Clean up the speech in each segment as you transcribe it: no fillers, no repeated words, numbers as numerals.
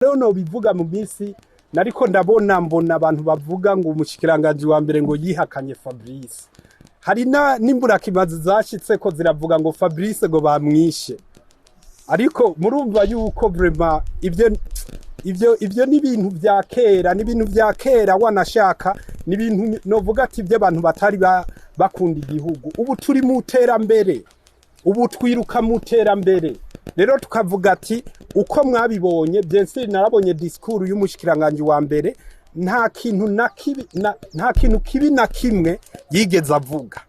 Rero no bivuga mu minsi nariko mbona abantu bavuga ngo umushikiranganji wa mbere ngo yihakanye FABLICE. Hari n'imburakimazi zashitse ko ziravuga ngo FABLICE ngo bamwishe. Ariko murumva yuko vraiment ivyo ni ibintu vya kera, ni ibintu vya kera wanashaka, ni ibintu novuga ati ivyo abantu batari bakunda igihugu. Ubu turi mu terambere, ubu twiruka mu terambere. Rero tukavuga ati uko mwabibonye byense narabonye discours y'umushikiranganji wa mbere nta kintu kibi na kimwe yigeze avuga.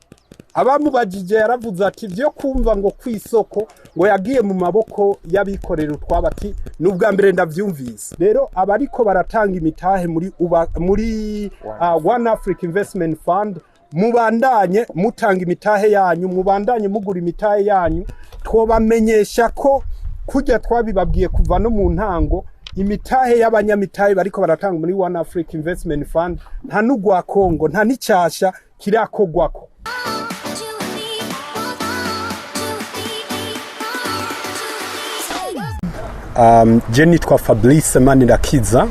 Abamubajije yaravuze ati byo kumva ngo kwisoko ngo yagiye mu maboko y'abikorera utwabati n'ubwa mbere ndavyumvise. Rero abariko baratanga imitahe muri One Africa Investment Fund, mubandanye mutanga imitahe yanyu, mubandanye mugura imitahe yanyu. Twobamenyesha ko kujya twabibabwiye kuva no mu ntango, imitahe y'abanyamitahe bariko baratanga muri One Africa Investment Fund nta n'ugwa Kongo, nta n'icyasha kirakogwako. Je nitwa FABLICE Manirakiza.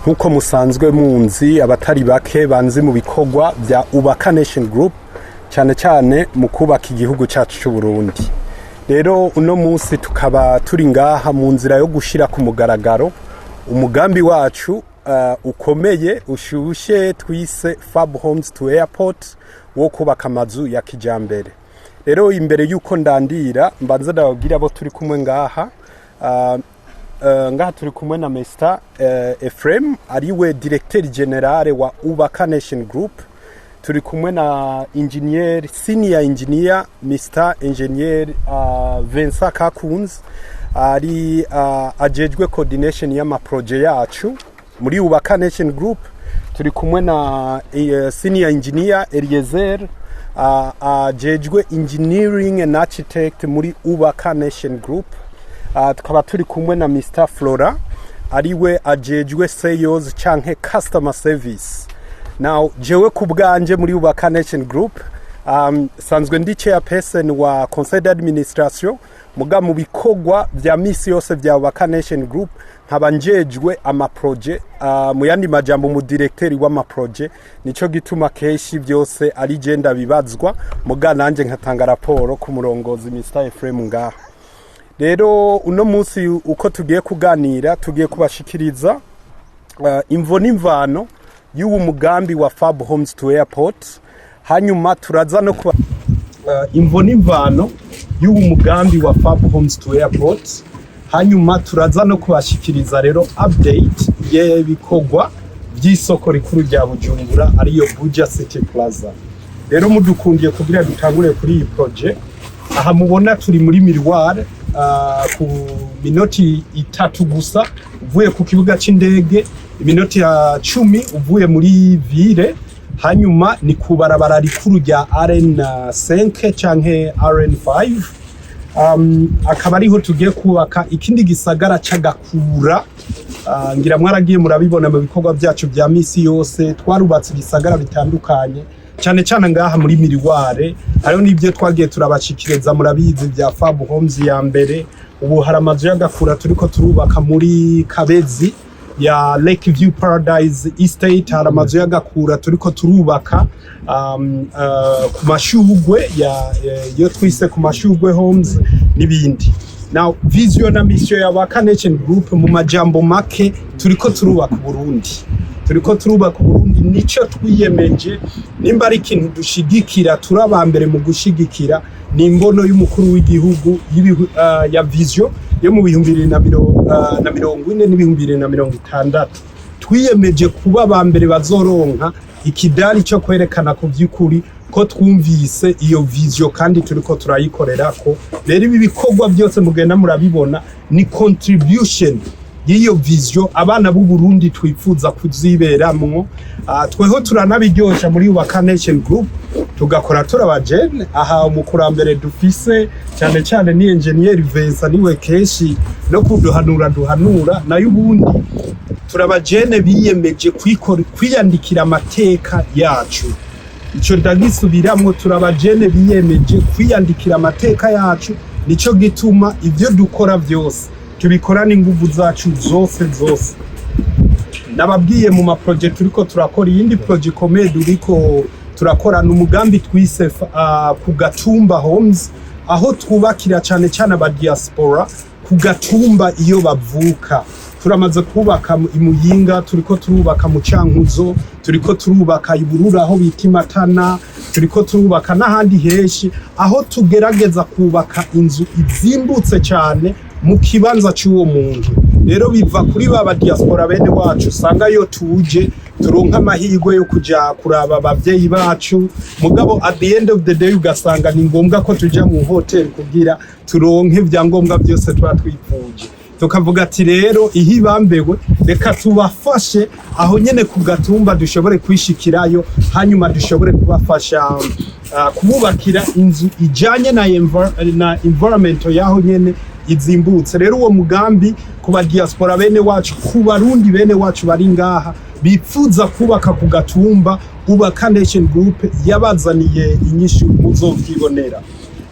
Nkuko musanzwe munzi abatari bake banzi mu bikogwa bya Ubaka Nation Group, cyane cyane mu kubaka igihugu cyacu cy'u Burundi. Rero uno munsi tukaba turi ngaha mu nzira yo gushira ku mugaragaro umugambi wacu ukomeye ushushe twise Fab Homes to Airport wo kubaka amazu ya kijambere. Rero imbere yuko ndandira mbanza ndababwira abo turi kumwe ngaha. Ngaha turi kumwe na Mr. Ephraim ariwe Directeur General wa Ubaka Nation Group. Turi kumwe na senior engineer Mr. Engineer Vincent Kakunz ari ajejwe coordination y'ama project yacu muri Ubaka Nation Group. Turi kumwe na senior engineer Eliezer ajejwe engineering and architect muri Ubaka Nation Group. Tukaba turi kumwe na Mr. Flora ariwe ajejwe sales canke customer service. Now jewe kubganje muri Ubaka Nation Group sanzwe ndi chairperson wa conseil d'administration, muga mu bikogwa vya misi yose vya Ubaka Nation Group nkabanjejwe ama project mu yandi majambo mu directeur w'ama project. Nico gituma keshi byose ari genda bibazwa, muga nanje nkatanga raporo ku murongozi Mr. Ephraim ngaha. Rero uno munsi uko tugiye kuganira, tugiye kubashikiriza imvo n'imvano y'uwo mugambi wa Fab Homes to Airport. Hanyuma turaza no kuba imvo n'imvano y'uwo mugambi wa Fab Homes to Airport. Hanyuma turaza no kubashikiriza rero update y'ibikogwa by'isoko rikuru rya Bujumbura ariyo Buja City Plaza. Rero mudukundiye kugira dutangure kuri iyi project. Aha mubona turi muri Miroir ku minoti 3 gusa uvuye ku kibuga c'indege, iminoti ya 10 uvuye muri ville. Hanyuma ni kubarabara rikuru rya RN5 canke RN5. Akaba ariho tugiye kubaka ikindi gisagara c'Agakura. Ngira mwaragiye murabibona mu bikorwa byacu bya misi yose, twarubatse gisagara bitandukanye cyane cyane ngaha muri Miroir. Hariho n'ibyo twagiye turabashikiriza murabizi bya Fab Homes ya mbere. Ubu hari amazu y'Agakura turiko turubaka muri Kabezi ya Lake View Paradise Estate. Hari amazu y'Agakura turiko turubaka ku mashugwe yo twise ku mashugwe homes n'ibindi. Now vision na mission ya Ubaka Nation Group mu majambo make turiko turubaka Burundi. Turiko turubaka Burundi, nico twiyemeje. Nimba ari ikintu dushigikira, turabambere mu gushigikira ni imbono y'umukuru w'igihugu ya vision yo mu 2040 n'2060. Twiyemeje kuba bambere bazoronka ikidari cyo kwerekana ku by'ukuri ko twumvise iyo vision kandi turiko turayikorerako. Rero ibi bikogwa byose mugenda murabibona ni contribution y'iyo vision abana b'u Burundi twifuza kuziberamwo. Tweho turanabiryosha muri Ubaka Nation Group, tugakora turabajene. Aha umukurambere dufise cyane cyane ni engineer Vincent, niwe keshi no kuduhanura nayo ubundi turabajene biyemeje kwiyandikira amateka yacu. Ico ndagisubiramwo, turabajene biyemeje kwiyandikira amateka yacu. Nico gituma ivyo dukora byose tubikorana inguvu zacu zose. Nababwiye mu maproject turiko turakora, iyindi project ikomeye duriko turakorana umugambi twise ku Gatumba Homes, aho twubakira cyane aba diaspora ku Gatumba iyo bavuka. Turamaze kubaka imuyinga, turiko turubaka mu Cankuzo, turiko turubaka iburura aho bita Matana, turiko turubaka n'ahandi henshi, aho tugerageza kubaka inzu izimbutse cyane mu kibanza cy'uwo muntu. Rero biva kuri baba diaspora bene wacu usanga yo tuje turonka amahirwe yo kuja kuraba abavyeyi bacu, mugabo at the end of the day ugasanga ni ngombwa ko tuja mu hotel kugira turonke vyangombwa byose twatwipfuje. Tukavuga ati rero ihibambewe reka tubafashe aho nyene ku Gatumba dushobore kwishikirayo, hanyuma dushobore kubafasha kububakira inzu ijanye na environment yaho nyene izimbutse. Rero uwo mugambi kuba diaspora bene wacu, ku barundi bene wacu bari ngaha bipfuza kubaka ku Gatumba, ubaka Nation Group yabazaniye inyishu muzovyibonera.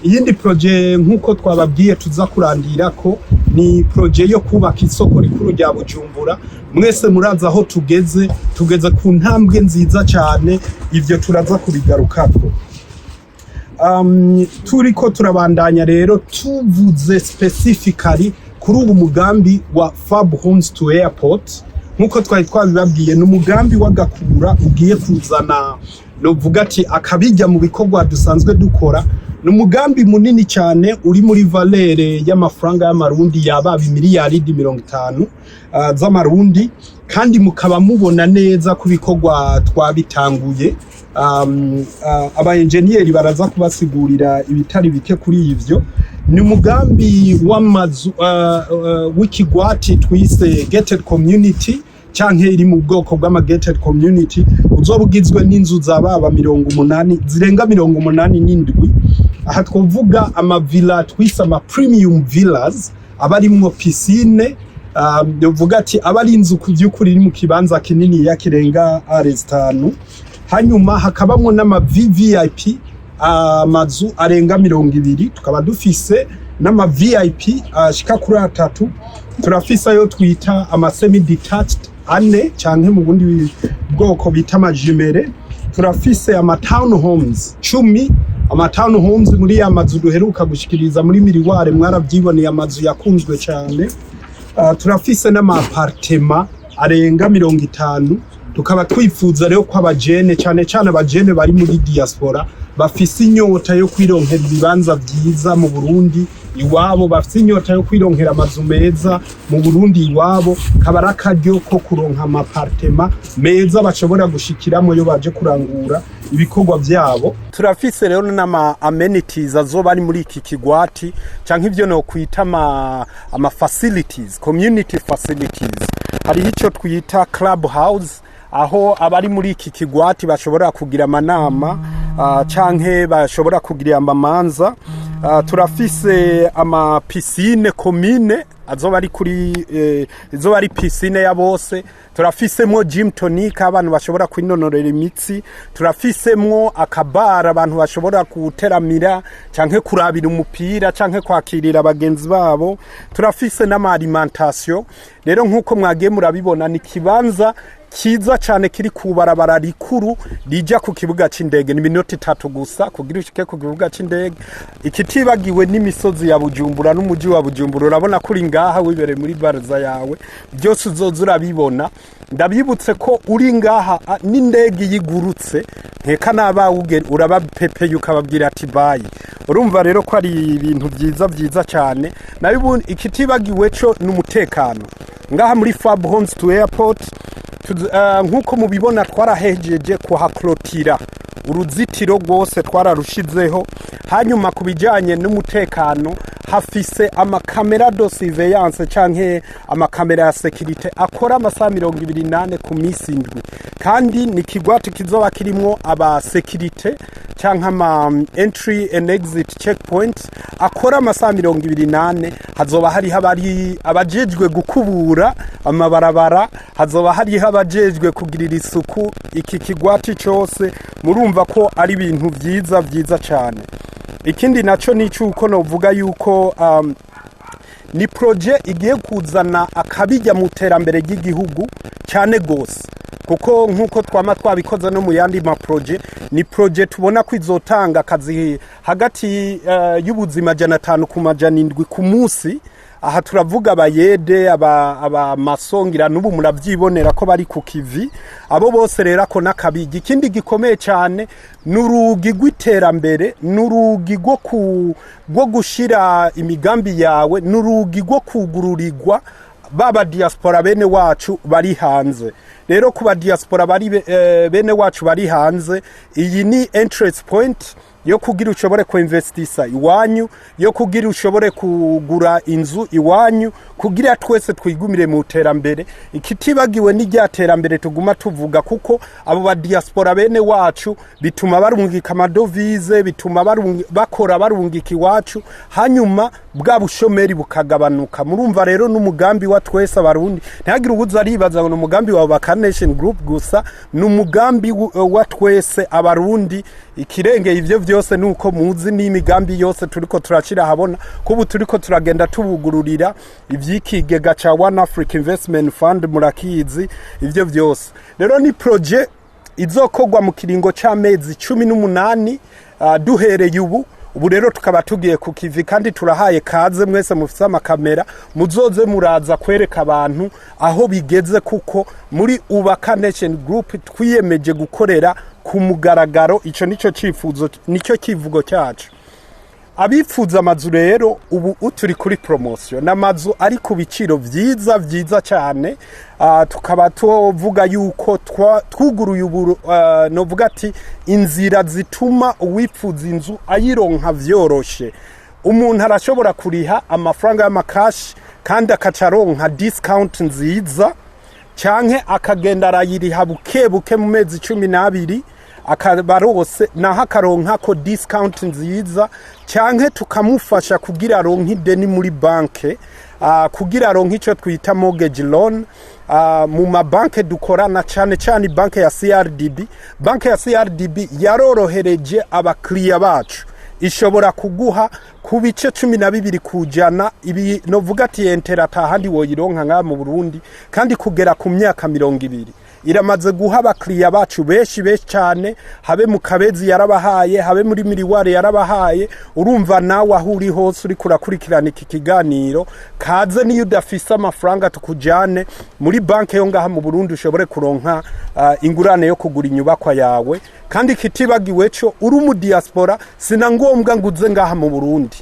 Iyindi projet nkuko twababwiye tuza kurandira ko ni projet yo kubaka isoko rikuru rya Bujumbura. Mwese muraza aho tugeze ku ntambwe nziza cyane, ivyo turaza kubigarukako. Turiko turabandanya rero tuvuze specifically kuri ubu mugambi wa Fab Homes to Airport. Nkuko twari twabibabwiye, n'umugambi w'agakura ugiye kuzana novuga ati akabijya mu bikorwa dusanzwe dukora. N'umugambi munini cyane uri muri valere y'amafaranga y'amarundi yaba miliyaridi 50 z'amarundi, kandi mukaba mubona neza ku bikorwa twabitanguye. Aba engineer baraza kubasigurira ibitari bike kuri ivyo. Ni umugambi w'amazu w'ikigwati twise gated community, canke iri mu bwoko bw'ama gated community, uzobugizwe n'inzu zababa 80 zirenga 87. Aha twovuga ama villa twise ama premium villas abarimwo piscine, uvuga ati abari inzu kuvyukuri iri mu kibanza kinini ya kirenga R5. Hanyuma hakabamwo n'ama VVIP amazu arenga 20. Tukaba dufise n'ama VIP ashika kuri 3. Turafise ayo twita ama semi detached ane canke mu bundi bwoko bita amajimere. Turafise ama town homes 10. Ama town homes muri ya mazu duheruka gushikiriza muri miriware, mwaravyiboneye amazu yakunzwe cyane. Turafise n'ama apartment arenga 50. Tukaba twifuza rero ko abajene cyane abajene bari muri diaspora bafise inyota yo kwironkera ibibanza byiza mu Burundi iwabo, bafise inyota yo kwironkera amazu meza mu Burundi iwabo, kabara karyo ko kuronka ama apartment meza bashobora gushikiramo yo baje kurangura ibikorwa byabo. Turafise rero n'ama amenities azoba ari muri iki kigwati, canke ivyo no kwita ama facilities, community facilities. Hari ico twita club house, aho abari muri iki kigwati bashobora kugira amanama canke bashobora kugira amamanza. Turafise ama piscine commune azoba ari kuri izoba ari piscine ya bose. Turafisemwo gym tonic abantu bashobora kwinonorera imitsi. Turafisemwo akabara abantu bashobora guteramira canke kurabira umupira canke kwakirira abagenzi babo. Turafise n'ama alimentation. Rero nkuko mwagiye murabibona ni kibanza kiza cyane kiri kubarabara rikuru rija ku kibuga c'indege. Ni minota 3 gusa kugira ushike ku kibuga c'indege. Ikitibagiwe n'imisozi ya Bujumbura n'umuji wa Bujumbura, urabona kuri ngaha wibere muri Bazi yawe byose uzoza urabibona. Ndabibutse ko uri ngaha n'indege yigurutse nkeka nabawuge urabapepe yukababwira ati bayi. Urumva rero ko ari ibintu byiza cyane. Nayo ikitibagiwe cyo n'umutekano ngaha muri Fab Homes to Airport. Nkuko mubibona twarahejeje kuhaklotira uruzitiro rwose twararushizeho. Hanyuma kubijanye n'umutekano hafise amakamera de surveillance canke amakamera ya security akora amasaha 28 ku misi ndwi, kandi ni kigwati kizoba kirimwo aba security canke ama entry and exit checkpoints akora amasaha 28. Hazoba hari abajejwe gukubura amabarabara, hazoba hari abajejwe kugirira isuku iki kigwati cyose. Murumva ko ari ibintu byiza cyane. Ikindi naco ni cyuko novuga yuko ni projet igiye kuzana akabijya mu terambere ry'igihugu cyane gose kuko nkuko twama twabikoze no mu yandi ma projet ni projet tubona ko izotanga akazi hagati y'ubuzima 500 ku 700 ku munsi. Aha turavuga abayede aba masongira n'ubu muravyibonera ko bari ku kivi abo bose rero ko nakabigi. Ikindi gikomeye cyane n'urugi gw'iterambere, n'urugi gwo gushira imigambi yawe, n'urugi gwo kugururirwa baba diaspora bene wacu bari hanze. Rero kuba diaspora bari bene wacu bari hanze, iyi ni interest point yo kugira ushobore ku investisa iwanyu, yo kugira ushobore kugura inzu iwanyu, kugira twese twigumire mu terambere. Ikitibagiwe n'ijya terambere tuguma tuvuga kuko abo ba diaspora bene wacu bituma barungika amadovize, bituma bakora barungika iwacu, hanyuma bwa bushomeri bukagabanuka. Murumva rero n'umugambi wa twese abarundi, ntagira ubuza aribaza ngo n'umugambi wa Vacation Group gusa, n'umugambi wa twese abarundi. Ikirenge ivyo vyose nuko muzi n'imigambi yose turiko turashira habona kubu turiko turagenda tubugururira ivyikigega ca One Africa Investment Fund murakizi ivyo vyose. Rero ni projet izokogwa mu kiringo c'amezi 18 duhereye ubu rero tukaba tugiye ku kivi kandi turahaye kaze mwese mufite amakamera muzoze muraza kwereka abantu aho bigeze kuko muri Vacation Group twiyemeje gukorera ku mugaragaro. Ico nico cifuzo, nico kivugo cyacu. Abifuza amazu rero ubu turi kuri promotion n'amazu ari ku biciro vyiza cyane. Tukaba tuvuga yuko twuguruye ubu novuga ati inzira zituma uwifuza inzu ayironka vyoroshe. Umuntu arashobora kuriha amafaranga y'amakashi kandi akacaronka discount nziza, canke akagenda arayiriha buke mu mezi 12 akabarose naho akaronka ko discount nziza, canke tukamufasha kugira aronke ideni muri banke, kugira aronke ico twita mortgage loan. Mu mabanke dukorana cyane banke ya CRDB. Banke ya CRDB yarorohereje abakiriya bacu, ishobora kuguha ku bice 12 kujana ibi novuga ati enterata handi woyironka nga mu Burundi kandi kugera ku myaka 20. Iramaze guha abakiriya bacu benshi cyane, habe mu Kabezi yarabahaye, habe muri Miriware yarabahaye. Urumva nawe ahuri hose uri kurakurikirana iki kiganiro, kaze niyo udafise amafaranga tukujane muri banke yo ngaha mu Burundi ushobore kuronka ingurane yo kugura inyubakwa yawe. Kandi kitibagiwe cyo uri mu diaspora sina ngombwa nguze ngaha mu Burundi.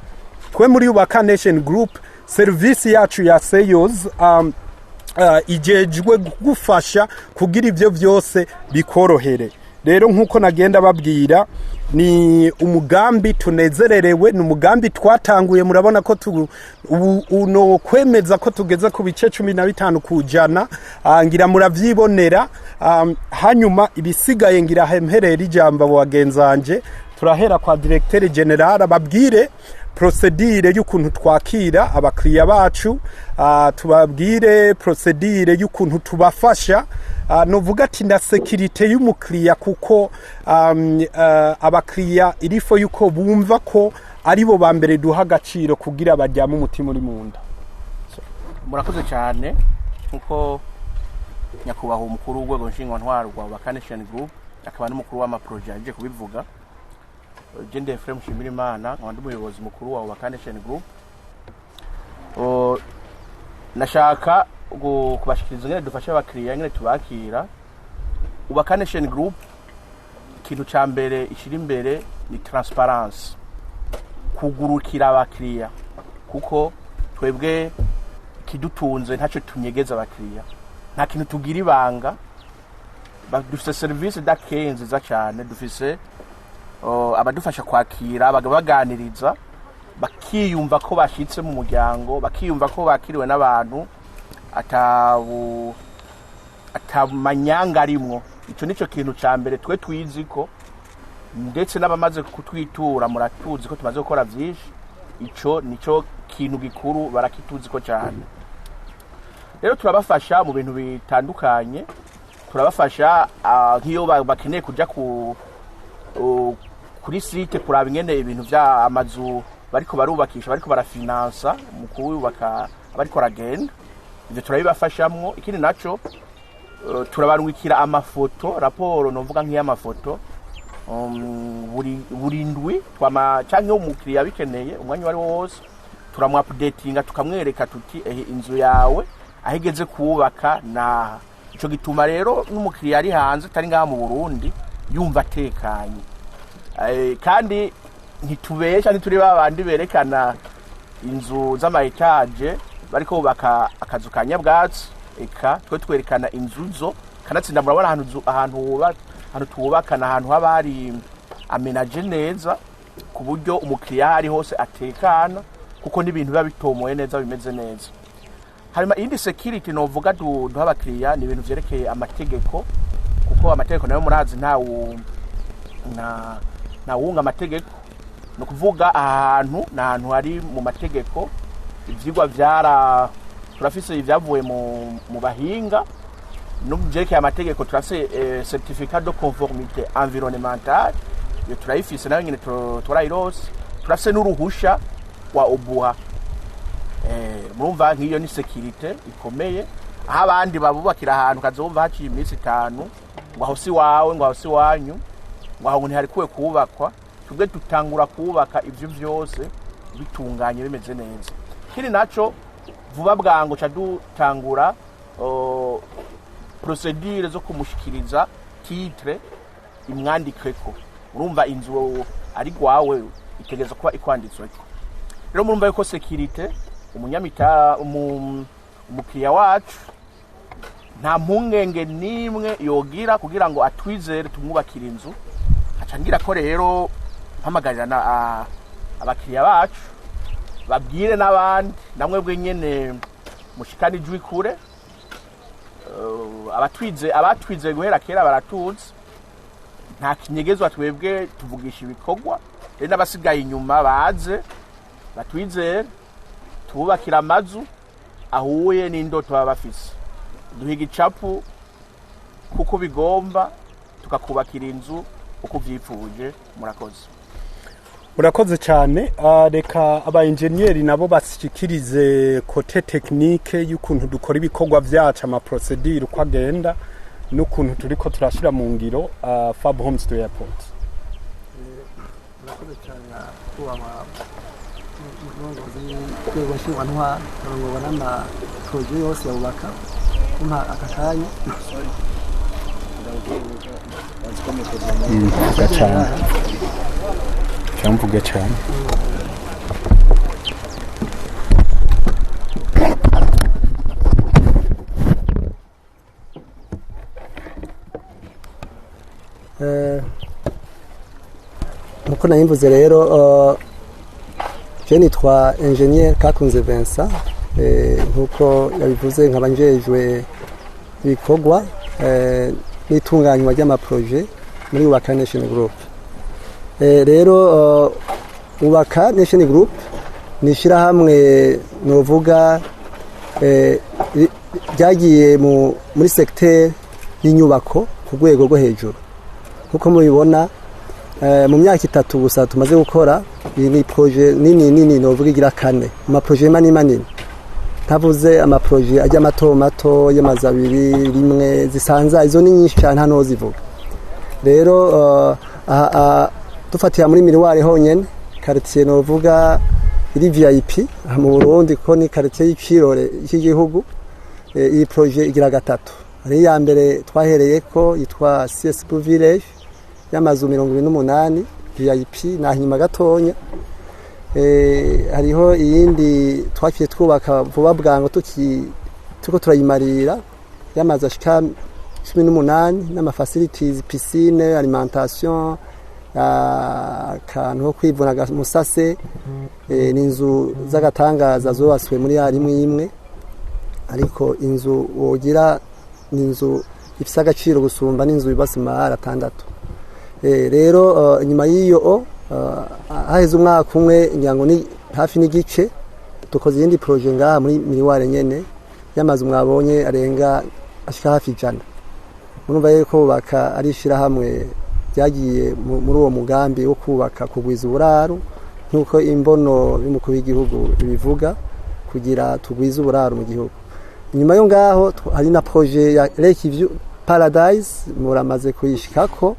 Twe muri Vacation Group service yacu ya sales ijejwe gufasha kugira ivyo vyose bikorohere. Rero nkuko nagenda babwira ni umugambi tunezererewe, ni umugambi twatanguye. Murabona ko uno kwemeza ko tugeze ku bice 15 kujana, ngira muravyibonera. Hanyuma ibisigaye ngira hemherera ijambo wagenzanje, turahera kwa directeur general babwire procedure y'ukuntu twakira abakiriya bacu, tubabwire procedure y'ukuntu tubafasha, novuga ati na security y'umukiriya kuko abakiriya irifo yuko bumva ko aribo bambere duha agaciro kugira bajyamo umutima uri munda. Murakoze cyane nkuko nyakubaho umukuru w'urwego nshingwantwaro rwa Vacation Group akaba n'umukuru w'amaproject aje kubivuga. Gende Frame Shimirimana nkaba umuyobozi mukuru wa Vacation Group. Nashaka kubashikiriza ngene dufasha abakiriya ngene tubakira. Vacation Group ikintu ca mbere ishira imbere ni transparency, kugurukira abakiriya kuko twebwe kidutunze ntaco tunyegeza abakiriya, nta kintu tugira ibanga. Dufise service dakenze za cyane, dufise abadufasha kwakira baganiriza, bakiyumva ko bashitse mu muryango, bakiyumva ko bakiriwe n'abantu atamanyanga arimwo. Ico nico kintu ca mbere twe twizi ko, ndetse n'abamaze kutwitura muratuzi ko tumaze gukora vyinshi. Ico nico kintu gikuru barakituzi ko cyane. Rero turabafasha mu bintu bitandukanye. Turabafasha nk'iyo bakeneye kuja kuri site kuraba ingene ibintu vya amazu bariko barubakisha bariko barafinansa mu kubaka bariko ragenda ivyo turabibafashamwo. Ikindi naco turabarungikira amafoto raporo novuga nk'iy'amafoto buri ndwi canke umukiriya bikeneye umwanya wari wose turamu updatinga tukamwereka tuti inzu yawe ahigeze kubaka na ico gituma rero n'umukiriya ari hanze tari ngaha mu Burundi yumva atekanye. Kandi ntitubesha ntituri babandi berekana inzu z'ama etage bariko bubaka akazu ka nyabwatsi, eka twe twerekana inzu zo kanatsinda murabona ahantu tubakana ahantu haba hari amenaje neza ku buryo umukiriya ari hose atekana kuko n'ibintu biba bitomoye neza bimeze neza. Harima indi security novuga duha abakiriya ni ibintu vyerekeye amategeko kuko amategeko nayo murazi nta wunga amategeko no kuvuga ahantu hari mu mategeko ivyigwa turafise ivyavuye mu bahinga no vyerekeye amategeko turafise certificat de conformité environnementale yo turayifise nayo nyene turayirose turafise n'uruhusha wa ubuha murumva nk'iyo ni security ikomeye aho abandi babubakira ahantu kazumva haciye iminsi 5 ngo aho si wawe ngo aho si wanyu ngo aho ntihari kuwe kubakwa tubwe dutangura kubaka ivyo vyose bitunganye bimeze neza. Kiri naco vuba bwango ca dutangura procedure zo kumushikiriza titre imwandikeko. Urumva inzu ari gwawe itegeza kuba ikwanditsweko. Rero murumva yuko security umukiriya wacu nta mpungenge nimwe yogira kugira ngo atwizere tumwubakira inzu. Acangira ko rero mpamagarira abakiriya bacu babwire n'abandi namwe bwe nyene mushikani jwi kure abatwize guhera kera baratuzi nta kinyegezwa twebwe tuvugisha ibikorwa rero n'abasigaye inyuma baze batwizere tubakira amazu ahuye n'indoto baba bafise duhiga icapu kuko bigomba tukakubakira inzu uko vyipfuje. Murakoze cyane. Reka aba engineer nabo bashyikirize kote technique y'ukuntu dukora ibikorwa byacu ama procedure uko agenda n'ukuntu turiko turashira mu ngiro Fab Homes to Airport. Murakoze cyane kuba n'ubuyobozi bw'abashingwa ngo banama projet yose yubaka kumpa akakanya mvuge cyane nuko nayimvuze rero je nitwa Engineer Kakunze Vincent nkuko yabivuze nkaba njejwe ibikorwa n'itunganywa ry'amaprojet muri Ubaka Nation Group. Rero Ubaka Nation Group nishira hamwe novuga ryagiye muri secteur y'inyubako ku rwego rwo hejuru kuko mubibona mu myaka 3 gusa tumaze gukora iyi projet nini novuga igira 4 ama projet manini tavuze ama projet ajya mato y'amazabiri rimwe zisanza izo ni nyinshi cyane hano zivuga. Rero dufatiye muri Miroir honyene quartier novuga iri VIP mu Burundi ko ni quartier y'ikirore cy'igihugu. Iyi projet igira 3 ari ya mbere twahereye ko yitwa CSP Village y'amazu 28 VIP na nyuma gatonya. Hariho iyindi twakiye twubaka vuba bwango tuko turayimarira y'amazu ashika 18 n'ama facilities piscine alimentation akantu ko kwivuna musase n'inzu z'agatangaza zobaswe muri imwe ariko inzu wogira n'inzu ifise agaciro gusumba n'inzu ibasima 6. Rero inyuma y'iyo haheze umwaka umwe nyango ni hafi n'igice dukoze iyindi projet ngaha muri Miroir nyene y'amazu mwabonye arenga ashika hafi 100. Murumva yuko Ubaka ari shira hamwe byagiye muri uwo mugambi wo kubaka kugwiza uburaro nk'uko imbono y'umukuru w'igihugu bivuga kugira tugwize uburaro mu gihugu. Inyuma yo ngaho hari na projet ya Lake View Paradise muramaze kuyishikako,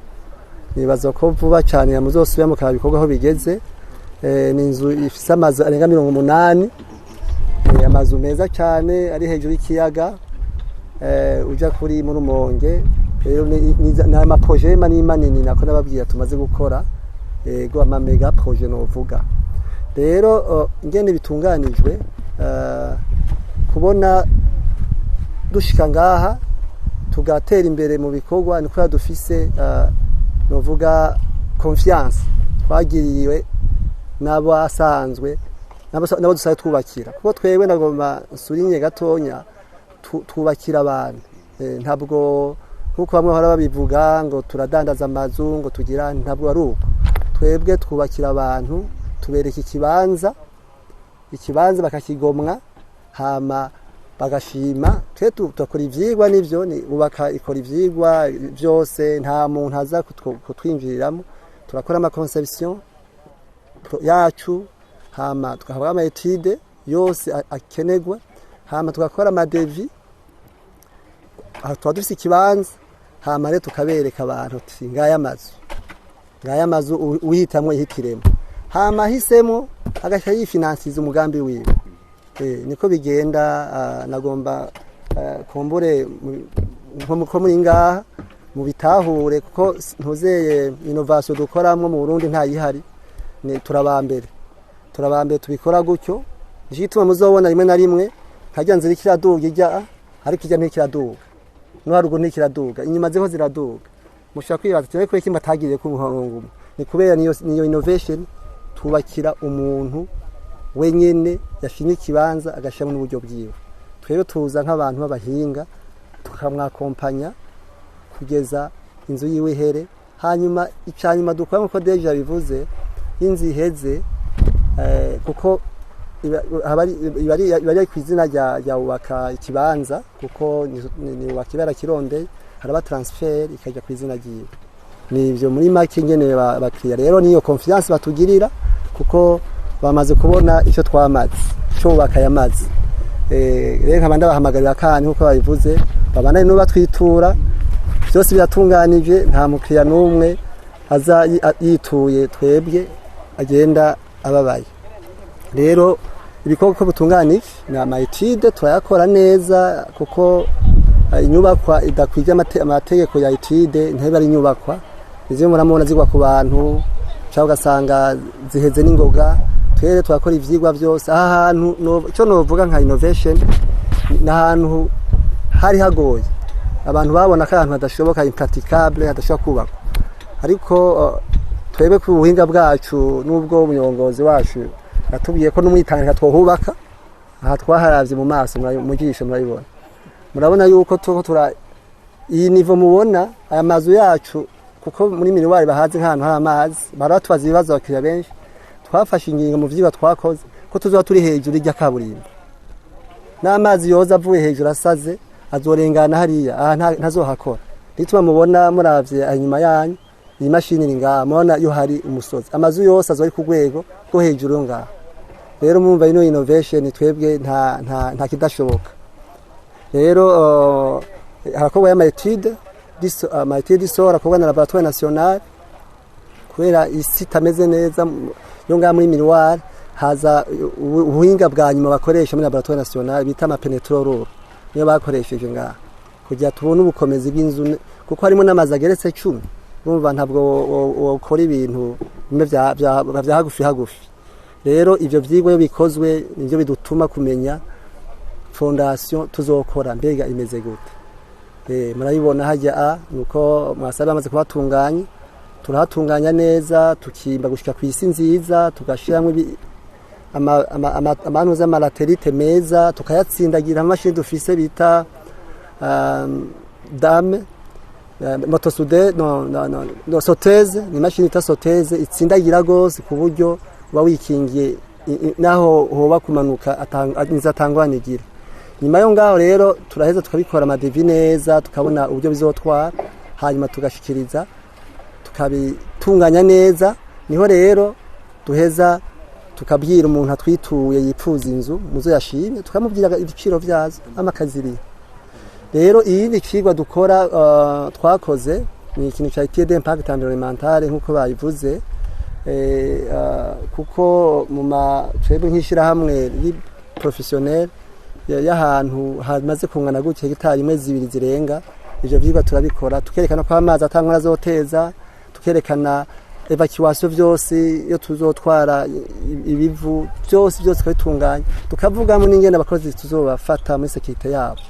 nibaza ko vuba cyane yamuzosubira mu kabikorwa aho bigeze. Ni inzu ifise amazu arenga 80, amazu meza cyane ari hejuru y'ikiyaga uja kuri mu Rumonge. Rero ni ama projet manini nako nababwiye tumaze gukora go ama mega projet novuga. Rero ngene bitunganijwe kubona dushika ngaha tugatera imbere mu bikorwa niko dufise novuga confiance twagiriwe nabo asanzwe nabo dusaye twubakira kuko twebwe ndagomba nsurinye gatonya twubakira abantu ntabwo nkuko bamwe bahora babivuga ngo turadandaza amazu ngo tugira ntabwo ari uko twebwe twubakira abantu tubereka ikibanza bakakigomwa hama bagashima twe tukora ivyigwa nivyo ni ubaka ikora ivyigwa byose nta muntu aza kutwinjiriramo turakora ama conception yacu hama tukaba ama etude yose akenegwa hama tukakora ama devis twadufise ikibanza hama rero tukabereka abantu ngaya amazu uhitamwe yihitiremo hama hisemo agasha yifinansiza umugambi wiwe. Niko bigenda nagomba kumbure nko muri ngaha mu bitahure kuko ntuzeye innovation dukoramo mu Burundi nta yihari ni turabambere tubikora gutyo jituma muzobona rimwe na rimwe nkajya nzira ikiraduga ijya ariko ijya ntikiraduga no harugo ntikiraduga inyuma zeho ziraduga mushaka kwibaza cyane ko ikimba tagiriye ku muhorongo ni kubera niyo innovation tubakira umuntu wenyene yashimye ikibanza agashira mu buryo bwiwe. Twero tuza nk'abantu b'abahinga tukamwakompanya kugeza inzu yiwe here hanyuma icanyuma dukora nko deja bivuze inzi iheze kuko ibari kwizina rya ubaka ikibanza kuko ni wakibera kironde haraba transfer ikaja kwizina ryiwe. Nivyo muri make ngene bakiriya rero niyo confiance batugirira kuko bamaze kubona icyo twamaze cyo ubaka yamaze rero nkabanda bahamagarira kandi nkuko babivuze babana no batwitura byose biratunganije nta mukiriya numwe aza yituye twebwe agenda ababaye. Rero ibikoko butunganije na amaitide twayakora neza kuko inyubakwa idakwije amategeko ya itide ntebe ari inyubakwa izo muramubona zigwa ku bantu cyangwa ugasanga ziheze n'ingoga. Twere twakora ivyigwa byose ahantu cyo novuga nka innovation n'ahantu hari hagoye abantu babona ko ahantu hadashoboka impraticable hadashobora kubaka ariko twebe ku buhinga bwacu nubwo umunyongozi wacu atubwiye ko n'umwitangirika twohubaka aha twaharavye mu maso mugisho murabona yuko iyi nivo mubona aya mazu yacu kuko muri minuwari bahazi nk'ahantu hari amazi baratubaza ibibazo bakiriya benshi twafashe ingingo mu vyigwa twakoze ko tuzoba turi hejuru y'ijya kaburimbo n'amazi yoza avuye hejuru asaze azorengana hariya aha ntazohakora nituma mubona muravye inyuma yanyu iyi mashini ni ngaha mubona yo hari umusozi amazu yose azori ku rwego rwo hejuru ngaha. Rero mumva ino innovation twebwe nta kidashoboka. Rero harakorwa ama etude sora kubwa na laboratoire nationale kubera isi tameze neza yo ngaha muri miroir haza ubuhinga bwa nyuma bakoresha muri laboratoire nationale bita ama penetrolor niyo bakoresheje ngaha kugira tubone ubukomezi bw'inzu kuko harimo n'amazi ageretse 10 urumva ntabwo ukora ibintu bimwe bya hagufi. Rero ivyo vyigwa yo bikozwe nivyo bidutuma kumenya fondation tuzokora mbega imeze gute. Murayibona hajya nuko mwasaba amaze kubatunganya turahatunganya neza tukimba gushika ku isi nziza tugashiramo amanu z'amalaterite meza tukayatsindagira amashini dufise bita dame motosude no soteze ni mashini ita soteze itsindagira gose ku buryo bawikingiye naho hoba kumanuka atangwanigira. Nyuma yo ngaho rero turaheza tukabikora amadevi neza tukabona uburyo bizotwara hanyuma tugashikiriza tukabitunganya neza niho rero duheza tukabwira umuntu atwituye yipfuza inzu muzo yashimye tukamubwira ibiciro vyazo amakaziriye. Rero iyindi cigwa dukora twakoze ni ikintu ca étude d'impact environnemental nkuko bayivuze, kuko mu twebwe nk'ishirahamwe professionnel y'ahantu hamaze kungana gutya hegitari imwe zibiri zirenga, ivyo vyigwa turabikora tukerekana ko amazi atankora azoteza, tukerekana evacuation vyose iyo tuzotwara ibivu byose kabitunganya, tukavugamo n'ingene abakozi tuzobafata muri sécurité yabo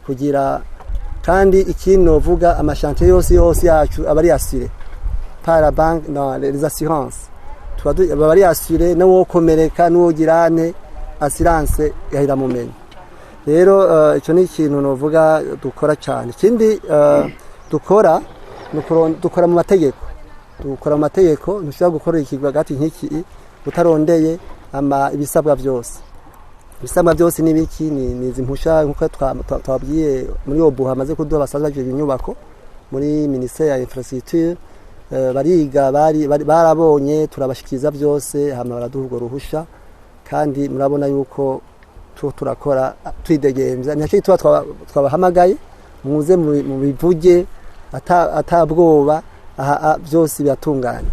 kugira kandi ikintu novuga amashantier yose yacu abari assuré par la banque dans les assurances, abari assuré no komereka no girane assurance yahira mumenye. Rero ico ni ikintu novuga dukora cyane. Ikindi dukora mu mategeko, dukora mu mategeko ntushobora gukora ikigwa gati nk'iki utarondeye ibisabwa byose. Ibisabwa byose ni biki? Ni zimpusha nkuko twabwiye muri obuha amaze kuduha basanzwe baje inyubako muri ministère ya infrastructure, bariga barabonye turabashikiza byose hama baraduhugo ruhusha, kandi murabona yuko turakora twidegembya. Nicyo twabahamagaye muze mu bivuge atabwoba, byose biratunganye.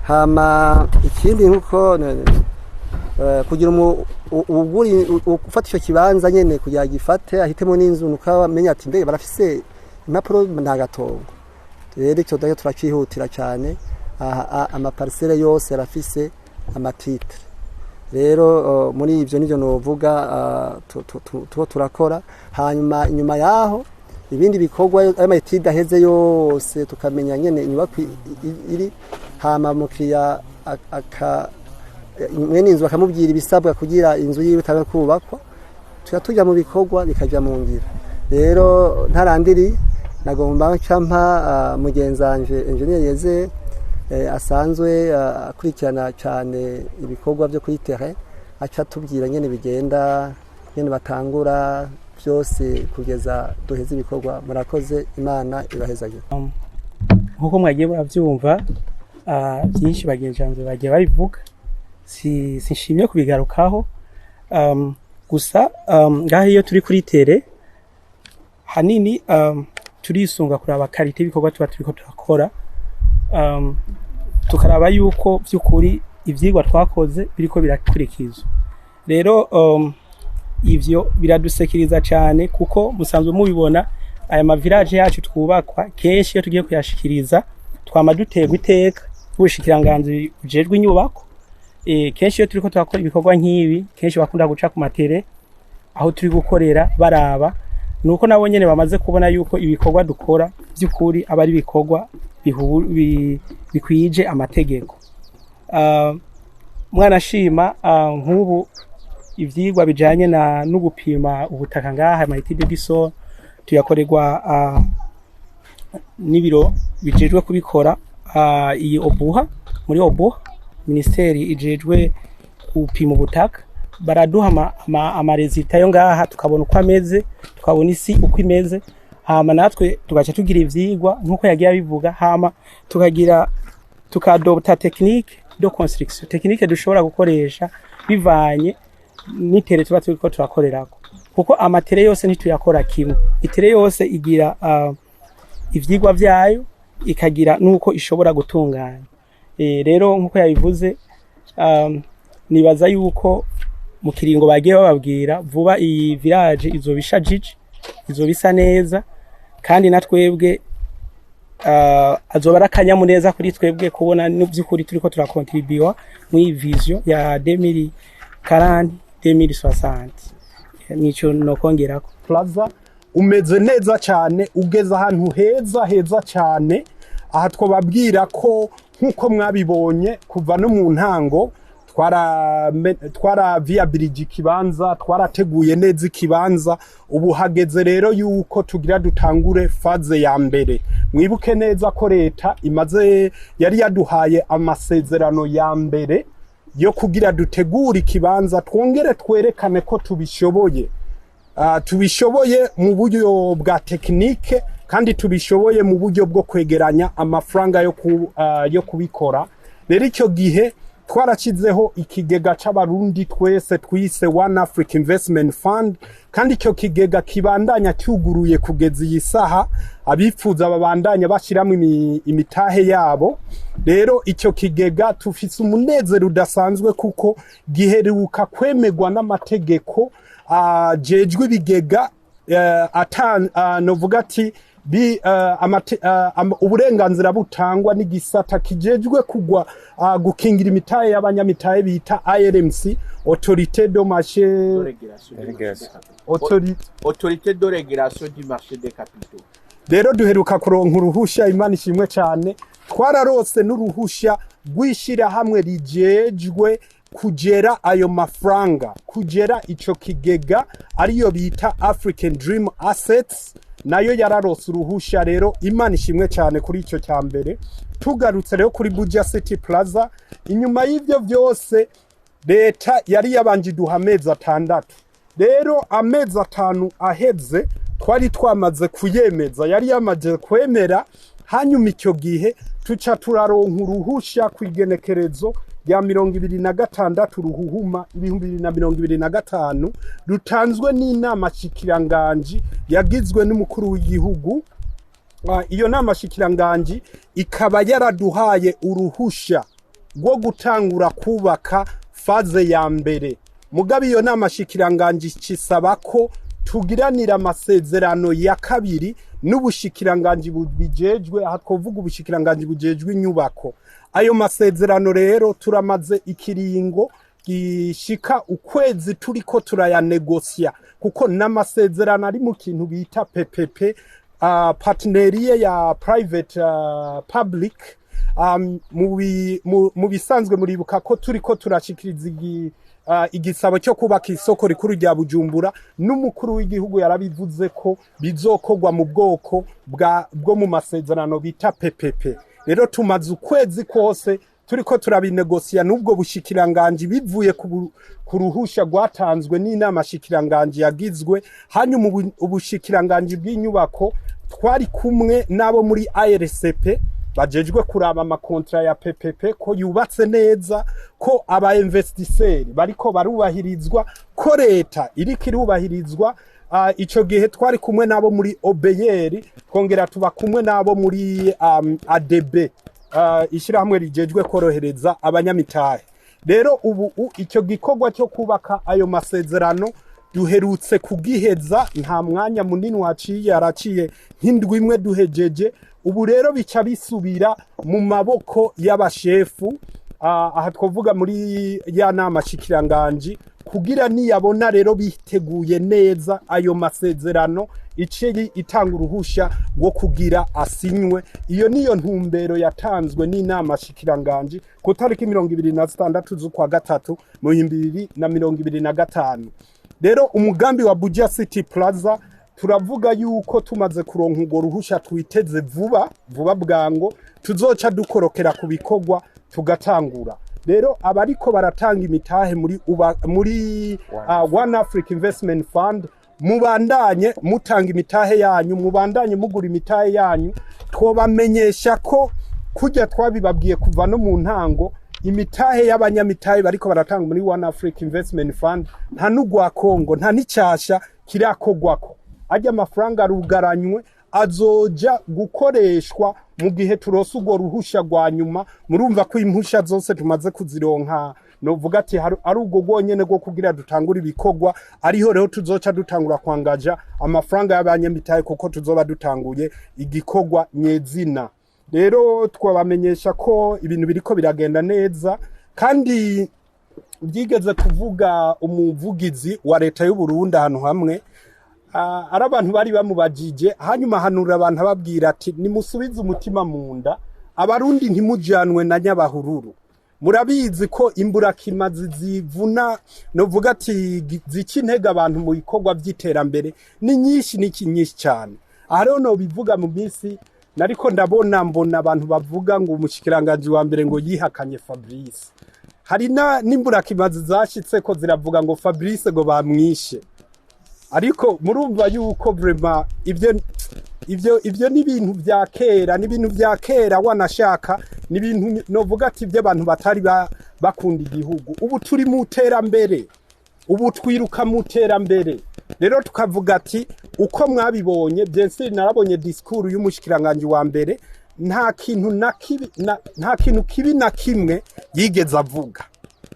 Hama ikindi nkuko kugira ufata icyo kibanza nyene kugira gifate ahitemo n'inzu nukamenya ati mbega barafise impapuro ntagatongo. Rero icyo dayo turakihutira cyane, amaparcelle yose yarafise amatitre. Rero muri ivyo nivyo novuga turakora. Hanyuma inyuma yaho ibindi bikorwa amayetide aheze yose tukamenya nyene inyubako iri, hama mukiriya mwene inzu bakamubwira ibisabwa kugira inzu yiwe itabe kubakwa, tuja mu bikorwa bikaja mu ngira. Rero ntarandiri nagomba ncampa mugenzanje engineer Yeze asanzwe akurikirana cyane ibikorwa byo kuri terrain, aca tubwira nyene bigenda nyene batangura byose kugeza duheze ibikorwa. Murakoze, Imana ibahezagire. Nkuko mwagiye muravyumva byinshi bagenjanze bagiye babivuga, sinshimye kubigarukaho, gusa ngaho iyo turi kuri tere hanini turisunga kuraba karite ibikorwa tuba turiko turakora, tukaraba yuko by'ukuri ivyigwa twakoze biriko birakurikizwa. Rero ivyo biradusekiriza cyane kuko musanzwe mubibona aya mavirage yacu twubakwa kenshi iyo tugiye kuyashikiriza twama dutegwa iteka Umushikiranganji ujejwe inyubako. Kenshi iyo turiko turakora ibikorwa nk'ibi kenshi bakunda guca ku matere aho turi gukorera baraba, nuko nabo nyene bamaze kubona yuko ibikorwa dukora by'ukuri aba ari ibikorwa bikwije amategeko. Mwana shima nk'ubu ivyigwa bijanye no gupima ubutaka ngaha amayetide diso tuyakorerwa n'ibiro bijejwe kubikora, iyi obuha muri obuha ministeri ijejwe gupima ubutaka, baraduha amarezita yo ngaha tukabona uko ameze, tukabona isi uko imeze, hama natwe tugaca tugira ivyigwa nkuko yagiye bivuga, hama tukadopta technique de construction, technique dushobora gukoresha bivanye nitere tuba turiko turakorerako, kuko amatere yose ntituyakora kimwe. Itere yose igira ivyigwa vyayo, ikagira nuko ishobora gutunganya. Rero nkuko yabivuze, nibaza yuko mu kiringo bagiye bababwira vuba iyi village izobishajije, izobisa neza, kandi natwebwe azobara akanyamuneza kuri twebwe kubona n'ubyukuri turiko turakontribuwa muri vision ya 2040 2060. Nico nokongerako. Plaza umeze neza cyane, ugeze ahantu heza cyane. Aha twababwira ko nkuko mwabibonye kuva no mu ntango twara viability kibanza, twarateguye neza ikibanza. Ubu hageze rero yuko tugira dutangure faze ya mbere. Mwibuke neza ko leta yari yaduhaye amasezerano ya mbere yo kugira dutegura ikibanza, twongere twerekane ko tubishoboye. Tubishoboye mu buryo bwa tekinike, kandi tubishoboye mu buryo bwo kwegeranya amafaranga yo kubikora. Rero icyo gihe twarakizeho ikigega c'abarundi twese twise One Africa Investment Fund, kandi icyo kigega kibandanya cyuguruye kugeza iyi saha, abifuza babandanya bashiramwe imitahe yabo. Rero icyo kigega tufise umunezero udasanzwe kuko giheruka kwemegwa n'amategeko jejwe ibigega novuga ati uburenganzira butangwa n'igisata kijejwe kugwa gukingira imitahe y'abanyamitahe bita IRMC, Autorité de marché Autorité de régulation du marché des capitaux. Rero duheruka kuronka uruhusha, Imana ishimwe cyane, twararose n'uruhusha rwishira hamwe rijejwe kugera ayo mafaranga, kugera ico kigega ariyo bita African Dream Assets, nayo yararose uruhusha. Rero Imana ishimwe cyane kuri ico cyambere. Tugarutse rero kuri Buja City Plaza, inyuma y'ivyo byose leta yari yabanje duha amezi 6. Rero amezi 5 aheze twari twamaze kuyemeza, yari yamaze kwemera. Hanyuma icyo gihe tuca turaronka uruhusha kwigenekerezo ya 2026 ruhuhuma 2025 rutanzwe n'inama shikiranganji yagizwe n'umukuru w'igihugu. Iyo nama shikiranganji ikaba yaraduhaye uruhusha rwo gutangura kubaka faze ya mbere. Mugabe iyo nama shikiranganji cisaba ko tugiranira amasezerano ya kabiri n'ubushikiranganji bijejwe, aha twovuga ubushikiranganji bujejwe inyubako. Ayo masezerano rero turamaze ikiringo gishika ukwezi turiko turayanegosia, kuko n'amasezerano ari mu kintu bita PPP, partnerie ya private public. Mu bisanzwe muribuka ko turiko turashikiriza igisabo cyo kubaka isoko rikuru rya Bujumbura, n'umukuru w'igihugu yarabivuze ko bizokogwa mu bwoko bwo mu masezerano bita PPP. Rero tumaze ukwezi kose turiko turabinegosia n'ubwo bushikiranganji bivuye ku ruhusha rwatanzwe n'inama shikiranganji yagizwe. Hanyuma ubushikiranganji bw'inyubako twari kumwe nabo muri ARCP bajejwe kuraba amakontra ya PPP ko yubatse neza, ko aba investisseurs bariko barubahirizwa, ko leta iriko irubahirizwa. Ico gihe twari kumwe nabo muri OBR, twongera tuba kumwe nabo muri ADB, ishirahamwe rijejwe korohereza abanyamitahe. Rero ubu icyo gikorwa cyo kubaka ayo masezerano duherutse kugiheza, nta mwanya munini waciye, araciye nk'indwi imwe duhejeje. Ubu rero bica bisubira mu maboko y'abashefu, aha twovuga muri ya nama shikiranganji, kugira niyabona rero biteguye neza ayo masezerano iceri itanga uruhusha rwo kugira asinywe. Iyo niyo ntumbero yatanzwe n'inama shikiranganji ku tariki 26 z'ukwa gatatu mu 2025. Rero umugambi wa Buja City Plaza turavuga yuko tumaze kuronka urwo ruhusha, twiteze vuba bwango tuzoca dukorokera ku bikorwa tugatangura. Rero abariko baratanga imitahe muri One Africa Investment Fund, mubandanye mutanga imitahe yanyu, mubandanye mugura imitahe yanyu. Twobamenyesha ko kujya twabibabwiye kuva no mu ntango, imitahe y'abanyamitahe bariko baratanga muri One Africa Investment Fund nta n'ugwa Kongo, nta n'icyasha kirakogwako. Ajya amafaranga rugaranywe azoja gukoreshwa mu gihe turose urwo ruhusha rwa nyuma. Murumva ko impusha zose tumaze kuzironka, novuga ati ari ubwo gonyene rwo kugira dutangura ibikorwa, ariho rero tuzoca dutangura kwangaja amafaranga y'abanyamitahe, kuko tuzoba dutanguye igikorwa nyezina. Rero twabamenyesha ko ibintu biriko biragenda neza, kandi byigeze kuvuga umuvugizi wa leta y'u Burundi ahantu hamwe, ari abantu bari bamubajije, hanyuma hanura abantu ababwira ati nimusubize umutima mu nda, abarundi ntimujanwe na nyabahururu. Murabizi ko imburakimazi zivuna, novuga ati zica intege abantu mu bikorwa by'iterambere ni nyinshi cyane. Aha rero no bivuga mu minsi nariko mbona abantu bavuga ngo umushikiranganji wa mbere ngo yihakanye FABLICE. Hari n'imburakimazi zashitse ko ziravuga ngo FABLICE ngo bamwishe. Ariko murumva yuko vraiment ibyo ni ibintu bya kera, wanashaka ni ibintu novuga ati ibyo abantu batari bakunda igihugu. Ubu turi mu terambere, ubu twiruka mu terambere. Rero tukavuga ati uko mwabibonye byensiri narabonye disikuru y'umushikiranganji wa mbere nta kintu kibi na kimwe yigeze avuga.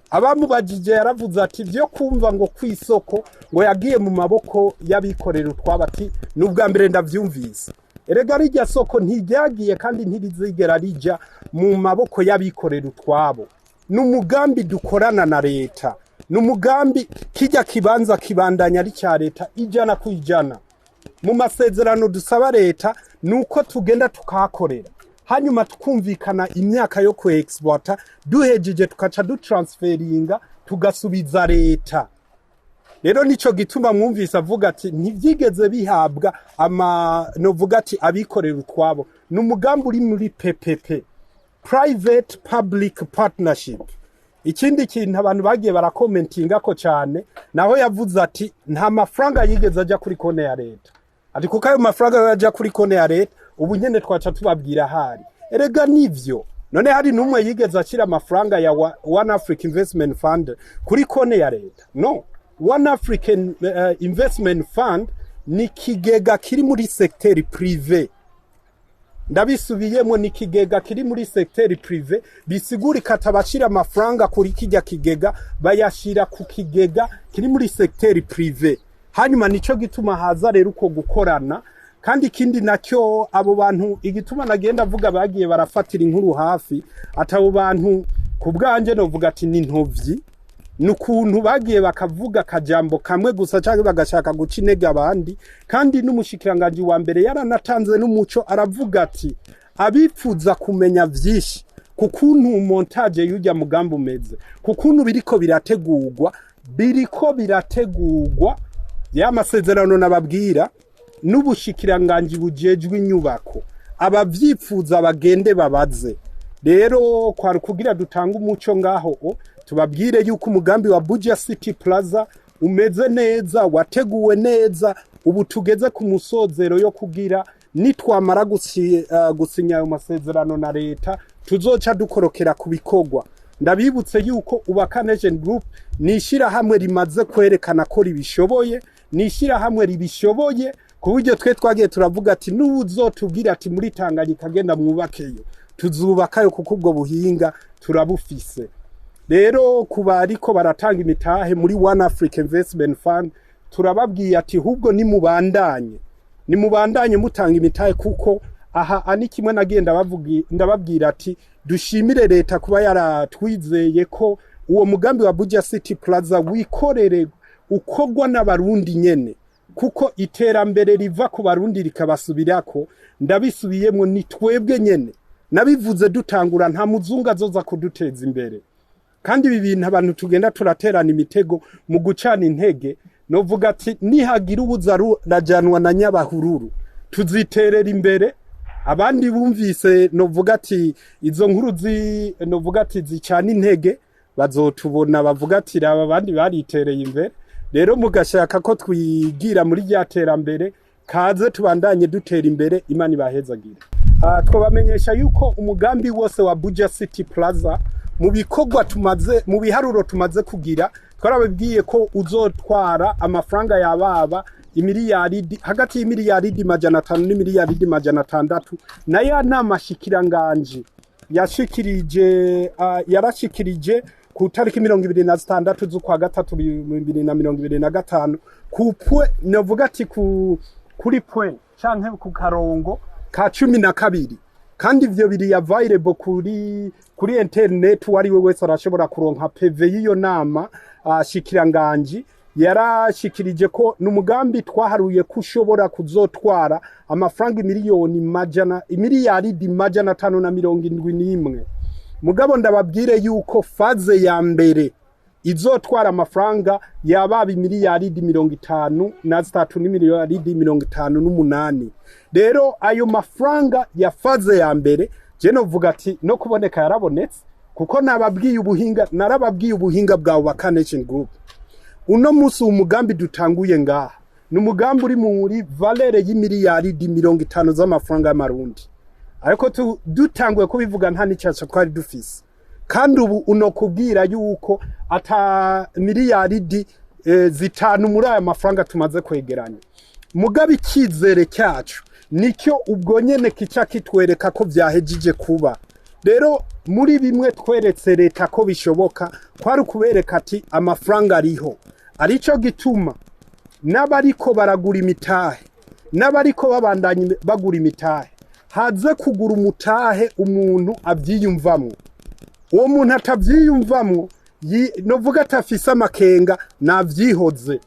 Abamubajije yaravuze ati byo kumva ngo kwisoko ngo yagiye mu maboko y'abikorera utwabo ati n'ubwa mbere ndavyumvise. Erega rijya soko ntijyagiye kandi ntirizigera rija mu maboko y'abikorera utwabo. N'umugambi dukorana na leta. N'umugambi kijya kibanza kibandanya ari cya leta ijana ku ijana. Mu masezerano dusaba leta nuko tugenda tukahakorera. Hanyuma tukumvikana imyaka yo ku exploiter duhejeje tukaca dutransferinga tugasubiza leta. Rero nico gituma mwumvise avuga ati ntivyigeze bihabwa novuga ati abikorera utwabo. N'umugambi uri muri PPP, private public partnership. Ikindi kintu abantu bagiye barakomentinga ko cyane naho yavuze ati nta mafaranga yigeze aja kuri konti ya leta. Ati kuko ayo mafaranga yaja kuri konti ya leta ubu nyene twaca tubabwira hari. Erega nivyo. None hari numwe yigeze akira amafaranga ya One African Investment Fund kuri konti ya leta. No. One African Investment Fund ni kigega kiri muri secteur privé. Ndabisubiyemo ni kigega kiri muri secteur privé bisiguri katabashira amafaranga kuri kijya kigega bayashira ku kigega kiri muri secteur privé. Hanyuma nico gituma haza rero uko gukorana kandi kindi nacyo abo bantu igituma nagenda avuga bagiye barafatira inkuru hafi atabo bantu kubwanje no vuga ati ni ntovyi nukuntu bagiye bakavuga kajambo kamwe gusa cyangwa bagashaka guca intege abandi kandi n'umushikiranganji wa mbere yaranatanze n'umuco aravuga ati abipfuza kumenya vyinshi kukuntu montage y'ujya mugambo umeze kukuntu biriko birategurwa ya masezerano nababwira n'ubushikiranganji bujejwe inyubako abavyipfuza bagende babaze. Rero kwari kugira dutanga umuco ngaho tubabwire yuko umugambi wa Buja City Plaza umeze neza wateguwe neza ubu tugeze ku musozero yo kugira nitwamara gusinya ayo masezerano na leta tuzoca dukorokera ku bikorwa. Ndabibutse yuko Umushikiranganji Group nishira hamwe rimaze kwerekana ko ribishoboye nishira hamwe ribishoboye kuburyo twe twagiye turavuga ati n'uzotubwira ati muri Tanganyika genda mwubakeyo tuzubakayo kuko ubwo buhinga turabufise. Rero kuba ariko baratanga imitahe muri One African Investment Fund turababwiye ati hubwo nimubandanye mutanga imitahe kuko aha ani kimwe nagenda ndababwira ati dushimire leta kuba yaratwizeye ko uwo mugambi wa Buja City Plaza wikorere ukogwa n'abarundi nyene kuko iterambere riva ku barundi rikabasubirako. Ndabisubiyemo ni twebwe nyene nabivuze dutangura nta muzungu azoza kuduteza imbere kandi ibi bintu abantu tugenda turaterana imitego mu gucana intege novuga ati nihagira ubuza rajanwa na nyabahururu tuziterera imbere. Abandi bumvise novuga ati izo nkuru novuga ati zicana intege bazotubona bavuga ati aba bandi baritereye imbere. Rero mugashaka ko twigira muri ryaterambere kaze tubandanye dutera imbere Imana ibahezagira. Twabamenyesha yuko umugambi wose wa Buja City Plaza mu biharuro tumaze kugira twarababwiye ko uzotwara amafaranga yababa imiliyaridi hagati y'imiliyaridi 500 n'imiliyaridi 600 nayo n'amashikiranganji yarashikirije ku tariki 26 z'ukwa gatatu 2025 kupwe novuga ati kuri point canke ku karongo ka 12 kandi ivyo biri available kuri internet wari we wese arashobora kuronka PV y'iyo nama. Shikiranganji yarashikirije ko n'umugambi twaharuye kushobora kuzotwara amafaranga imiliyaridi 571. Mugabo ndababwire yuko faze ya mbere izotwara amafaranga yababa imiliyaridi 53 n'imiliyaridi 58. Rero ayo mafaranga ya faze ya mbere je novuga ati no kuboneka yarabonetse kuko narababwiye ubuhinga bwa Umushikiranganji Group. Uno musi umugambi dutanguye ngaha n'umugambi uri muri valere y'imiliyaridi 50 z'amafaranga y'amarundi ariko dutanguye kubivuga nta n'icyaca twari dufise kandi ubu unokubwira yuko ata miliyaridi zitanu muri aya mafaranga tumaze kwegeranya. Mugabe ikizere cyacu nicyo ubwo nyene kica kitwereka ko vyahejije kuba. Rero muri bimwe tweretse leta ko bishoboka kwari kubereka ati amafaranga ariho, arico gituma n'abariko baragura imitahe n'abariko babandanye bagura imitahe haze kugura umutahe umuntu avyiyumvamwo. Uwo muntu atavyiyumvamwo novuga atafise amakenga navyihoze,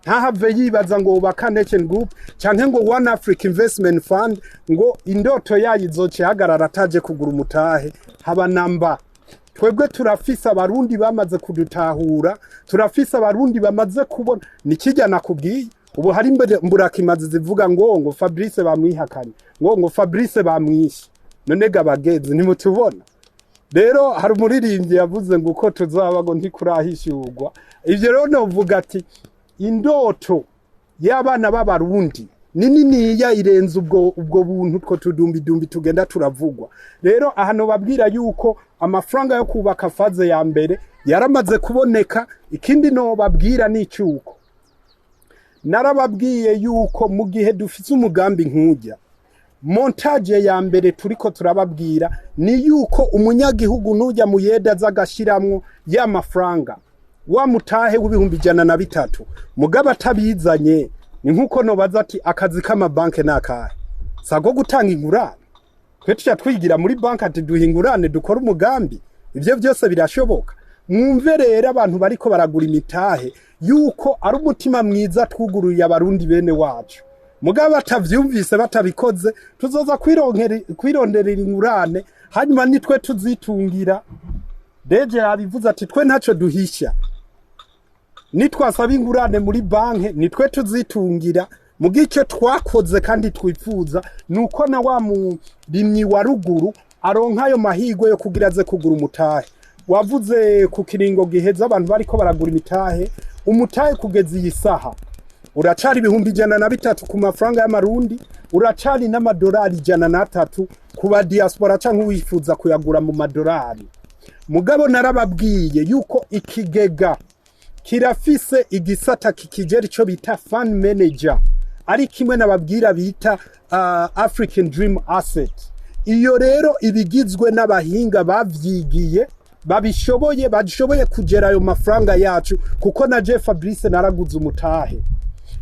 ntahave yibaza ngo ubaka Nation Group canke ngo One Africa Investment Fund ngo indoto yayo izoce hagarara ataje kugura umutahe. Haba namba twebwe turafise abarundi bamaze kudutahura, turafise abarundi bamaze kubona nikijya nakubwiye. Ubu hari mburakimazi zivuga ngo Fabrice bamwihakanye, ngo Fabrice bamwishe. None gabageze nimutubona. Rero hari umuririmbyi yavuze ngo uko tuzaba ngo ntikurahishurwa. Ivyo rero novuga ati indoto y'abana b'abarundi nini ya irenze ubwo buntu two tudumbi tugenda turavugwa. Rero ahano babwira yuko amafaranga yo kubaka faze ya mbere yaramaze kuboneka. Ikindi no babwira n'icyuko narababwiye yuko mu gihe dufite umugambi nk'ujya, montage ya mbere turiko turababwira ni yuko umunyagihugu nujya mu yeda zagashiramwo ya mafaranga wa mutahe w'ibihumbi 103 mugaba atabizanye. Ni nkuko nobaza ati akazi kama banke nakahe sago gutanga ingurane. Twe tuca twigira muri banke ati duhingurane dukora umugambi. Ivyo byose birashoboka. Mwumve rero abantu bariko baragura imitahe yuko ari umutima mwiza twuguruye abarundi bene wacu. Mugaba atavyumvise batabikoze tuzoza kwironderera ingurane hanyuma nitwe tuzitungira. Deje yabivuze ati twe ntaco duhisha, nitwasaba ingurane muri banke nitwe tuzitungira. Mugice twakoze kandi twifuza nuko na wa murimyi wa ruguru aronka ayo mahigwe yo kugira ze kugura umutahe. Wavuze ku kiringo giheza abantu bariko baragura imitahe, umutahe kugeza iyi saha uracari ibihumbi 103 ku mafaranga y'amarundi, uracari n'amadolari 103 ku ba diaspora canke wifuza kuyagura mu madolari. Mugabo narababwiye yuko ikigega kirafise igisata kikigera ico bita fund manager, ari kimwe nababwira bita African Dream Asset. Iyo rero ibigizwe n'abahinga bavyigiye bashoboye kugera ayo mafaranga yacu, kuko na Jeff Fabrice naraguze umutahe.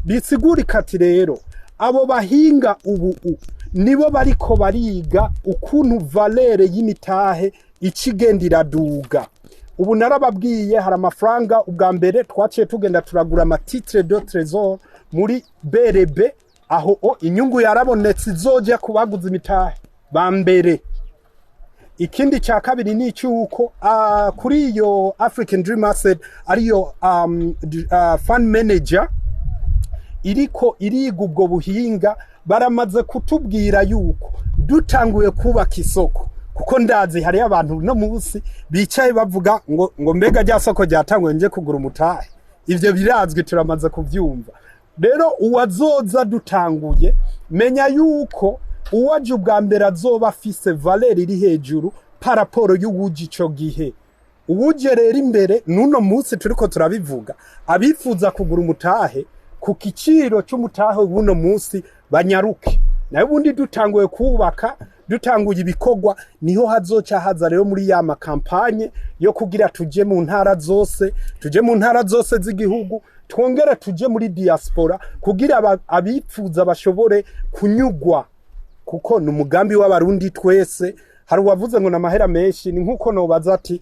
Bisigurika ati rero abo bahinga ubu nibo bariko bariga ukuntu valere y'imitahe ikigendira duga. Ubu narababwiye hari amafaranga ubwa mbere twaciye tugenda turagura amatitre de trésor muri BRB, aho inyungu yarabonetse izoja kubaguza imitahe bambere. Ikindi cha kabiri ni cyuko kuri iyo African Dream Asset ariyo fund manager iriko iriga ubwo buhinga, baramaze kutubwira yuko dutanguye kubaka isoko. Kuko ndazi hari abantu no munsi bicaye bavuga ngo mbega rya soko ryatanguye nje kugura umutahe. Ivyo birazwi turamaze kuvyumva. Rero uwazoza dutanguye menya yuko uwaje ubwa mbere azoba afise valeur iri hejuru paraporo y'uwuje ico gihe. Uwuje rero imbere nuno munsi turiko turabivuga abifuza kugura umutahe ku kiciro cy'umutahe buno munsi banyaruke. Nayo bundi dutanguye kubaka, dutanguye ibikogwa, niho hazoca haza rero muri ya makampanye yo kugira tuje mu ntara zose z'igihugu, twongera tuje muri diaspora kugira abifuza bashobore kunyugwa, kuko n'umugambi w'abarundi twese. Hari uwavuze ngo namahera menshi, ni nkuko nobaza ati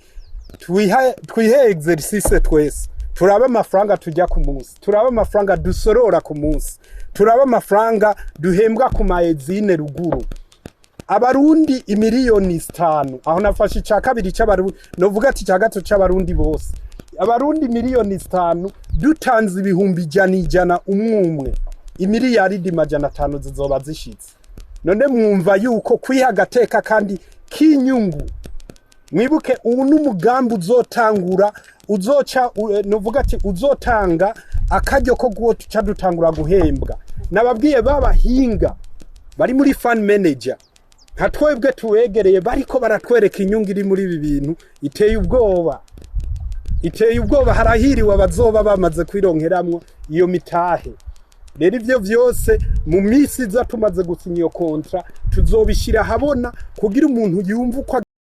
twihe exercice twese turaba amafaranga tujya ku munsi, turaba amafaranga dusorora ku munsi, turaba amafaranga duhembwa ku maezine ruguru. Abarundi imiliyoni 5, aho nafashe icya kabiri cy'abarundi, novuga ati cya gato cy'abarundi bose. Abarundi miliyoni 5 dutanze ibihumbi 100 umwe, imiliyaridi 500 zizoba zishitse. None mwumva yuko kwiha gateka kandi kinyungu. Mwibuke ubu n'umugambi uzotangura, novuga ati uzotanga akaryo ko guca dutangura guhembwa. Nababwiye babahinga bari muri fund manager nka twebwe tuwegereye bariko baratwereka inyungu iri muri ibi bintu iteye ubwoba harahiriwe abazoba bamaze kwironkeramwo iyo mitahe. Rero ivyo vyose mu misi iza tumaze gusinya iyo kontra tuzobishira habona kugira umuntu yumva uko